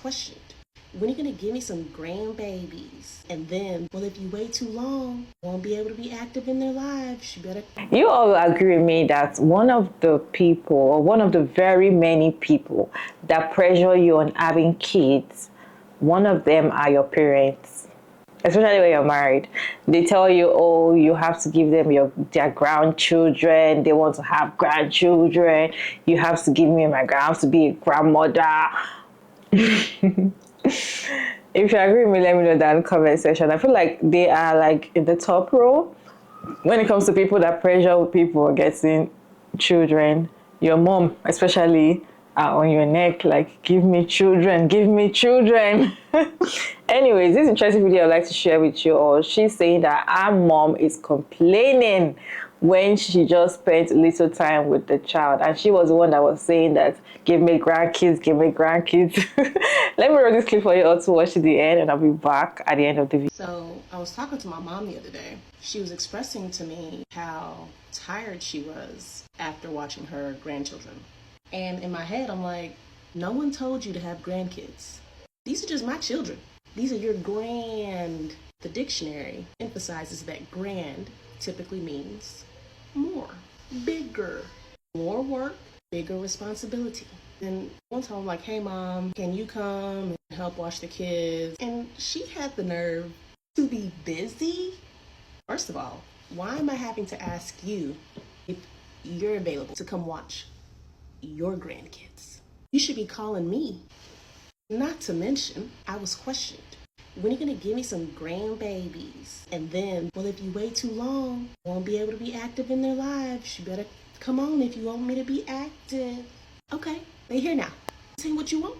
questioned. When are you gonna give me some grandbabies? And then, well, if you wait too long, won't be able to be active in their lives. You better. You all agree with me that one of the people, or one of the very many people that pressure you on having kids, one of them are your parents. Especially when you're married, they tell you, "Oh, you have to give them their grandchildren. They want to have grandchildren. You have to give me I have to be a grandmother." If you agree with me, let me know down in the comment section. I feel like they are like in the top row when it comes to people that pressure people getting children. Your mom especially are on your neck like, give me children, give me children. Anyways, this interesting video I'd like to share with you all. She's saying that our mom is complaining when she just spent little time with the child, and she was the one that was saying that, give me grandkids, give me grandkids. Let me run this clip for you all to watch to the end, and I'll be back at the end of the video. So I was talking to my mom the other day. She was expressing to me how tired she was after watching her grandchildren. And in my head, I'm like, no one told you to have grandkids. These are just my children. These are your grand. The dictionary emphasizes that grand typically means more, bigger, more work, bigger responsibility. And one time I'm like, hey mom, can you come and help wash the kids? And she had the nerve to be busy. First of all, why am I having to ask you if you're available to come watch your grandkids? You should be calling me. Not to mention, I was questioned. When are you gonna give me some grandbabies? And then, well, if you wait too long, won't be able to be active in their lives. You better come on if you want me to be active. Okay, they here now. This ain't what you want.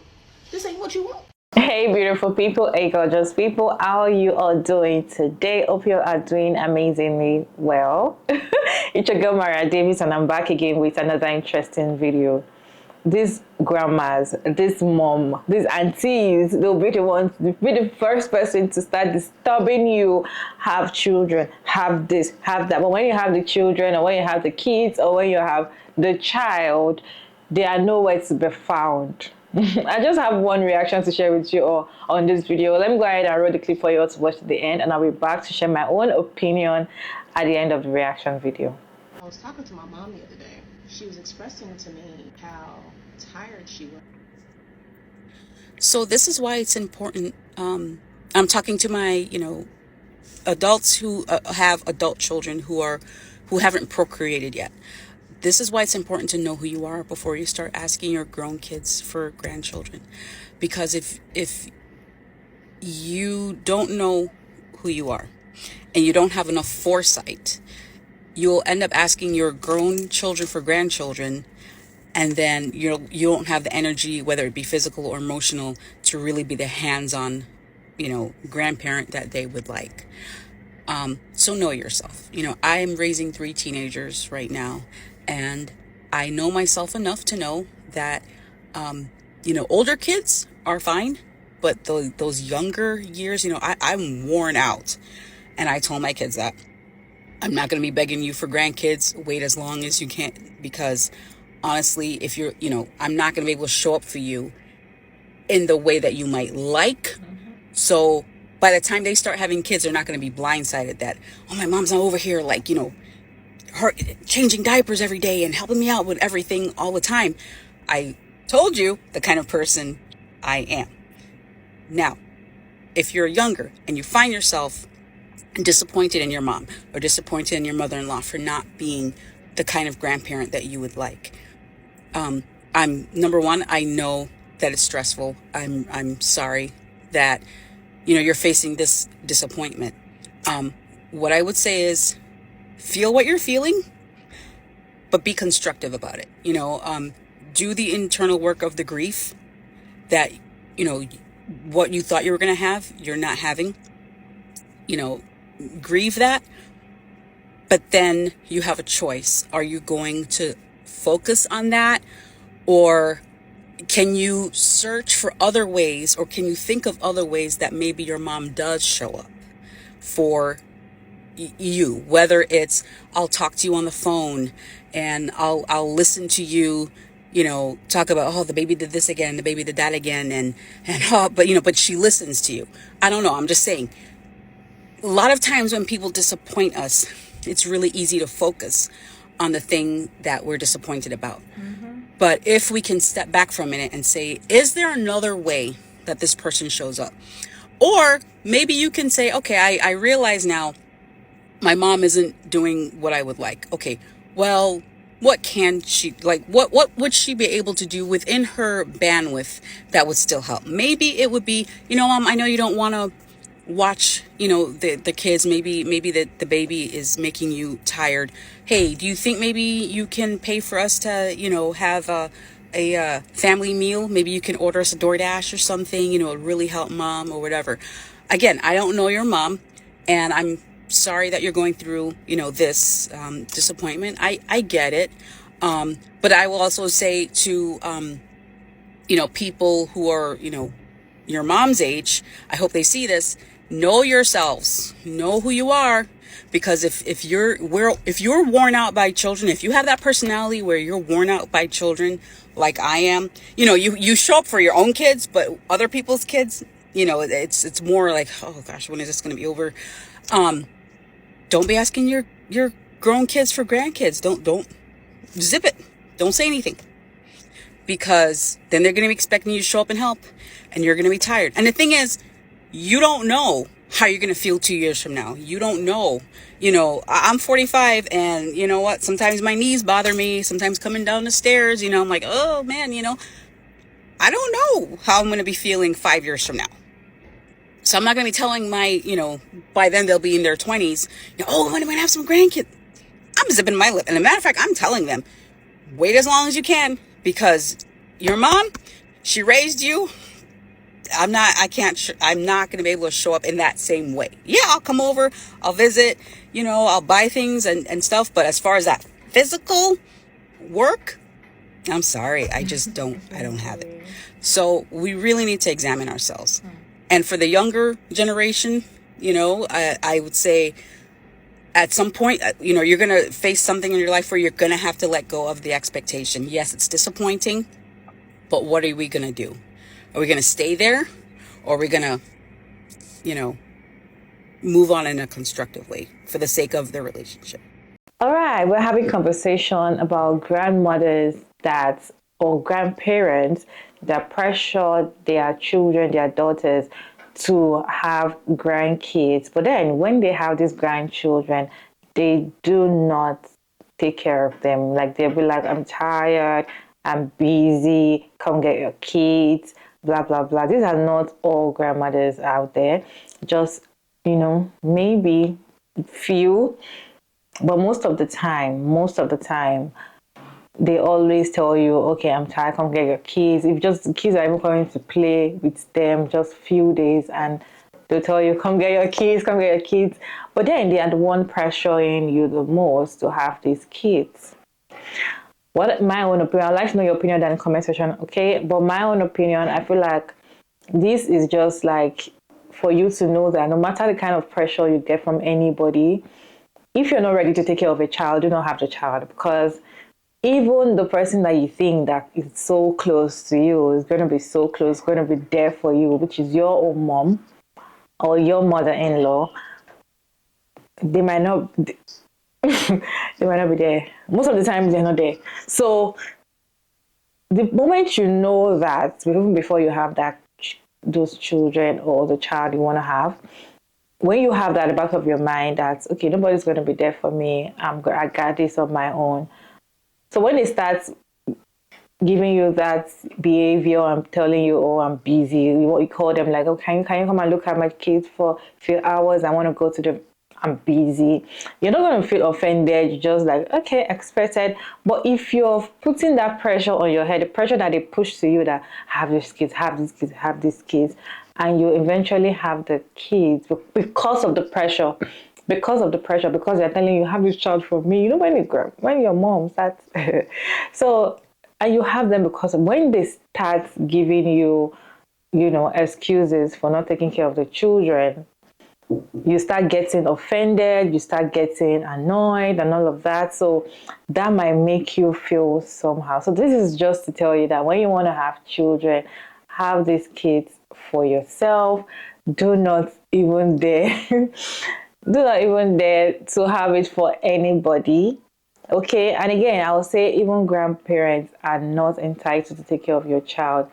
This ain't what you want. Hey beautiful people, hey gorgeous people, how are you all doing today? Hope you are doing amazingly well. It's your girl Maria Davis, and I'm back again with another interesting video. These grandmas, this mom, these aunties, they'll be the ones, they'll be the first person to start disturbing you. Have children, have this, have that. But when you have the children, or when you have the kids, or when you have the child, they are nowhere to be found. I just have one reaction to share with you all on this video. Let me go ahead and roll the clip for you all to watch to the end, and I'll be back to share my own opinion at the end of the reaction video. I was talking to my mom the other day. She was expressing to me how tired she was. So this is why it's important. I'm talking to my, adults who have adult children who haven't procreated yet. This is why it's important to know who you are before you start asking your grown kids for grandchildren. Because if you don't know who you are and you don't have enough foresight, you'll end up asking your grown children for grandchildren, and then you don't have the energy, whether it be physical or emotional, to really be the hands-on, grandparent that they would like. So know yourself. I am raising 3 teenagers right now, and I know myself enough to know that, older kids are fine, but those younger years, I'm worn out. And I told my kids that I'm not going to be begging you for grandkids. Wait as long as you can, because honestly, if you're, I'm not going to be able to show up for you in the way that you might like. So by the time they start having kids, they're not going to be blindsided that, oh, my mom's not over here, her changing diapers every day and helping me out with everything all the time. I told you the kind of person I am. Now, if you're younger and you find yourself disappointed in your mom or disappointed in your mother-in-law for not being the kind of grandparent that you would like, I'm number one, I know that it's stressful. I'm sorry that you're facing this disappointment. What I would say is feel what you're feeling, but be constructive about it. Do the internal work of the grief that what you thought you were going to have, you're not having. Grieve that, but then you have a choice. Are you going to focus on that, or can you search for other ways, or can you think of other ways that maybe your mom does show up for you? Whether it's I'll talk to you on the phone and I'll listen to you talk about, oh, the baby did this again, the baby did that again, and oh, but she listens to you. I don't know. I'm just saying, a lot of times when people disappoint us, it's really easy to focus on the thing that we're disappointed about. But if we can step back for a minute and say, is there another way that this person shows up? Or maybe you can say, okay, I realize now my mom isn't doing what I would like. Okay, well, what can she, like, what would she be able to do within her bandwidth that would still help? Maybe it would be, Mom, I know you don't want to watch, the kids. Maybe the baby is making you tired. Hey, do you think maybe you can pay for us to, have a family meal? Maybe you can order us a DoorDash or something, it would really help Mom or whatever. Again, I don't know your mom, and I'm sorry that you're going through, this disappointment. I get it. But I will also say to, people who are, your mom's age, I hope they see this. Know yourselves, know who you are, because if you're worn out by children, if you have that personality where you're worn out by children, like I am, you show up for your own kids, but other people's kids, it's more like, oh gosh, when is this going to be over? Don't be asking your grown kids for grandkids. Don't zip it. Don't say anything, because then they're going to be expecting you to show up and help, and you're going to be tired. And the thing is, you don't know how you're going to feel 2 years from now. You don't know. I'm 45, and you know what? Sometimes my knees bother me. Sometimes coming down the stairs, I'm like, oh man, I don't know how I'm going to be feeling 5 years from now. So I'm not going to be telling my, by then they'll be in their 20s, oh, when am I going to have some grandkids? I'm zipping my lip. And as a matter of fact, I'm telling them, wait as long as you can, because your mom, she raised you. I'm not going to be able to show up in that same way. Yeah, I'll come over, I'll visit, I'll buy things and stuff. But as far as that physical work, I'm sorry, I don't have it. So we really need to examine ourselves. And for the younger generation, I would say at some point, you're going to face something in your life where you're going to have to let go of the expectation. Yes, it's disappointing, but what are we going to do? Are we going to stay there, or are we going to, move on in a constructive way for the sake of the relationship? All right, we're having conversation about grandmothers or grandparents that pressure their children, their daughters, to have grandkids. But then when they have these grandchildren, they do not take care of them. Like, they'll be like, I'm tired, I'm busy, come get your kids, blah, blah, blah. These are not all grandmothers out there. Just, maybe few. But most of the time, they always tell you, okay, I'm tired, come get your kids. If just the kids are even coming to play with them just few days, and they'll tell you, come get your kids, come get your kids. But then they are the one pressuring you the most to have these kids. What my own opinion, I'd like to know your opinion down in the comment section, okay? But my own opinion, I feel like this is just like for you to know that no matter the kind of pressure you get from anybody, if you're not ready to take care of a child, do not have the child, because even the person that you think that is so close to you is going to be so close, going to be there for you, which is your own mom or your mother-in-law. They might not be there. Most of the time, they're not there. So the moment you know that, even before you have those children or the child you want to have, when you have that at the back of your mind, that, okay, nobody's going to be there for me, I got this on my own. So when they start giving you that behavior, I'm telling you, oh, I'm busy, you call them like, oh, can you come and look at my kids for a few hours? I want to go to them. I'm busy. You're not going to feel offended. You're just like, okay, expected. But if you're putting that pressure on your head, the pressure that they push to you, that have these kids, have these kids, and you eventually have the kids because of the pressure, because they're telling you, have this child for me. When your mom starts, so, and you have them because when they start giving you, excuses for not taking care of the children, you start getting offended, you start getting annoyed and all of that. So that might make you feel somehow. So this is just to tell you that when you want to have children, have these kids for yourself. Do not even dare, do not even dare to have it for anybody. Okay, and again, I will say even grandparents are not entitled to take care of your child.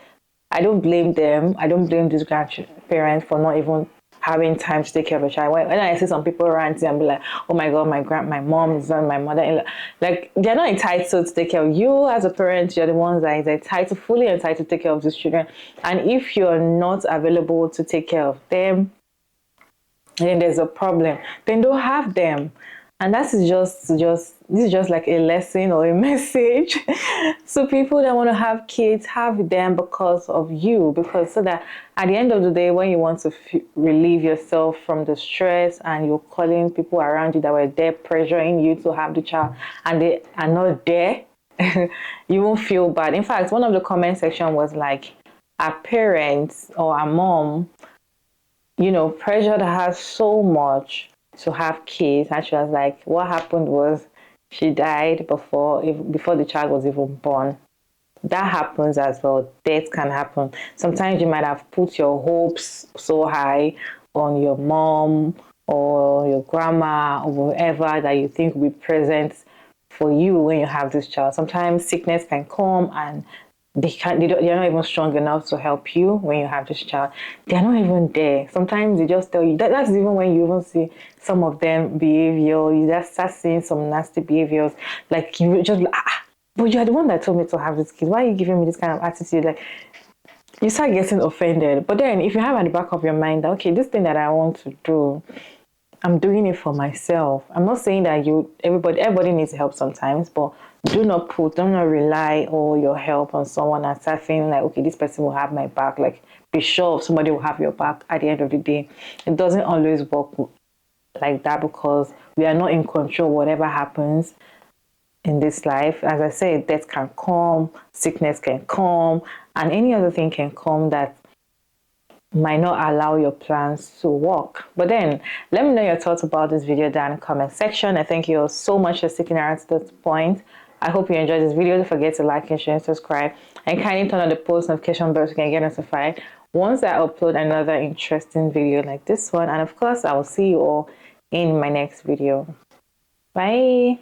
I don't blame them. I don't blame these grandparents for not even having time to take care of a child. When I see some people ranting and be like, "Oh my God, my mom is not my mother," like they're not entitled to take care of you as a parent. You're the ones that is entitled, fully entitled to take care of these children. And if you're not available to take care of them, then there's a problem. Then don't have them. And that is just this is just like a lesson or a message. So people that want to have kids, have them because of you, because so that at the end of the day, when you want to relieve yourself from the stress and you're calling people around you that were there pressuring you to have the child and they are not there, you won't feel bad. In fact, one of the comment section was like, our parents or our mom, pressured her so much to have kids, and she was like, what happened was she died before the child was even born. That happens as well. Death can happen. Sometimes you might have put your hopes so high on your mom or your grandma or whoever that you think will be present for you when you have this child. Sometimes sickness can come and they're not even strong enough to help you when you have this child. They're not even there. Sometimes they just tell you that's even when you even see some of them behavior. You just start seeing some nasty behaviors. Like you just but you are the one that told me to have this kid. Why are you giving me this kind of attitude? Like you start getting offended. But then if you have at the back of your mind that okay, this thing that I want to do, I'm doing it for myself. I'm not saying that everybody needs help sometimes, but do not rely all your help on someone and start feeling like, okay, this person will have my back. Like, be sure somebody will have your back at the end of the day. It doesn't always work like that because we are not in control whatever happens in this life. As I said, death can come, sickness can come, and any other thing can come that might not allow your plans to work. But then let me know your thoughts about this video down in the comment section. I thank you all so much for sticking around to this point. I hope you enjoyed this video. Don't forget to like and share and subscribe, and kindly turn on the post notification bell so you can get notified once I upload another interesting video like this one. And of course, I will see you all in my next video. Bye.